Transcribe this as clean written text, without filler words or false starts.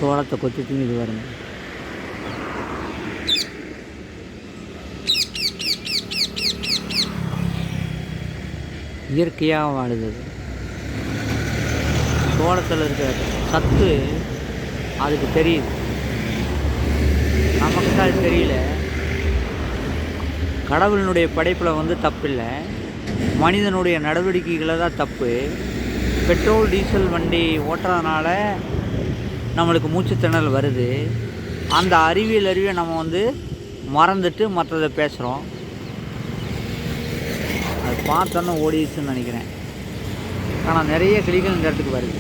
சோளத்தை கொத்தி திங்குது பாருங்க. இயற்கையாக வாழுது. சோளத்தில் இருக்கிற சத்து அதுக்கு தெரியுது, நமக்கு தான் அது தெரியல. கடவுளினுடைய படைப்பில் தப்பில்லை, மனிதனுடைய நடவடிக்கைகளை தான் தப்பு. பெட்ரோல் டீசல் வண்டி ஓட்டுறதுனால நம்மளுக்கு மூச்சுத்திணறல் வருது. அந்த அறிவை நம்ம மறந்துட்டு மற்றதை பேசுகிறோம். அது பார்த்தோன்னா ஓடிடுச்சுன்னு நினைக்கிறேன். ஆனால் நிறைய கிளிகள் இந்த இடத்துக்கு வருது.